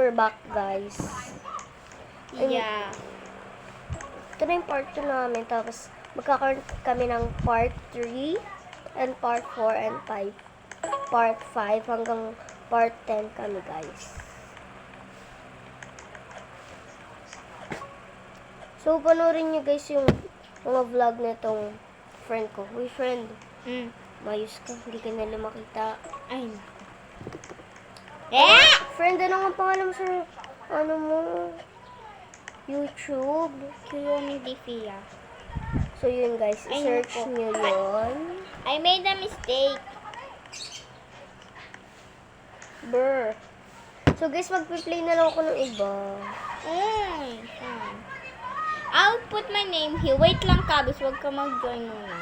we're back, guys. Yeah. Ito na yung part 2 namin. Tapos, magkakaroon kami ng part 3 and part 4 and 5. Part 5 hanggang part 10 kami, guys. So, panoorin nyo, guys, yung mga vlog na itong friend ko. Uy, friend. Mayos ka. Hindi ka nila makita. Ay. Friend, ano nga pangalan mo sa, ano mo, YouTube? Kiyomi Difia. So, yun, guys. Ay, I-search naku. nyo yun. I made a mistake. Brr. So, guys, magpi-play na lang ako ng iba. I'll put my name here. Wait lang, Kabis. Huwag ka mag-join muna.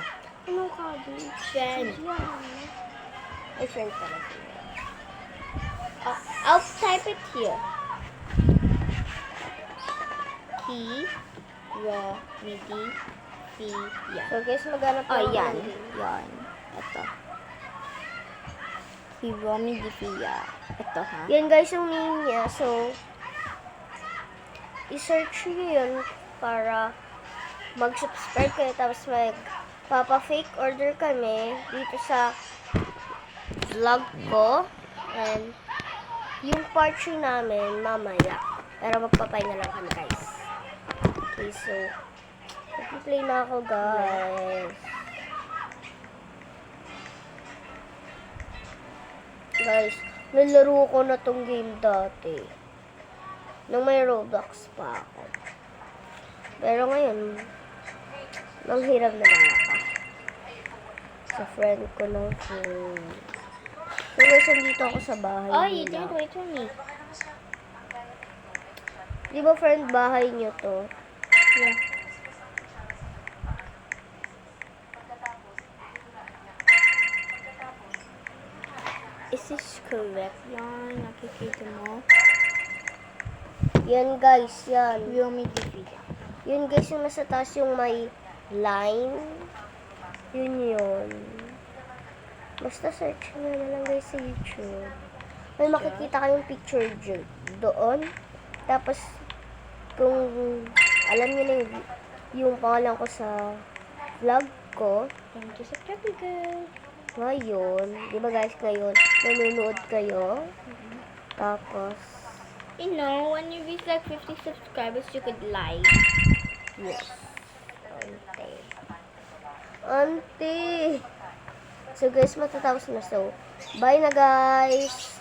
Ano, Kabi? Friend. Ay, friend pala. I'll type it here. Kiyomi Difia. So, guys, maghanap Oh, ako yan. ng game. Yan. Ito. Kiyomi Difia. Ito, ha? Yan, guys, yung name niya. So, i-search nyo yun para mag-subscribe kayo. Tapos papa-fake order kami dito sa vlog ko. And yung part 3 namin, mamaya. Pero magpapahinga lang kami, guys. Okay, so, mag-play na ako, guys. Guys, nalaro ko na tong game dati. Nung may Roblox pa ako. Pero ngayon, nanghiram na lang ako. Sa friend ko ng phone. So guys, nandito ako sa bahay Oh, you nila. didn't wait for me. Di ba friend, bahay niyo to? Yeah. Is this correct? Yan, nakikita mo. Yan guys, yan. Kiyomi Difia. Yun guys, yung nasa taas yung may line. Yun yun. Basta search nyo na lang guys sa YouTube. May makikita kayong picture doon. Tapos, kung alam nyo na yung pangalan ko sa vlog ko, Thank you, subscribe girl. ngayon, di ba guys, ngayon, nanonood kayo. Tapos, You know, when you reach like 50 subscribers, you could like. yes. Ante. So guys, matatapos na. So, bye na guys.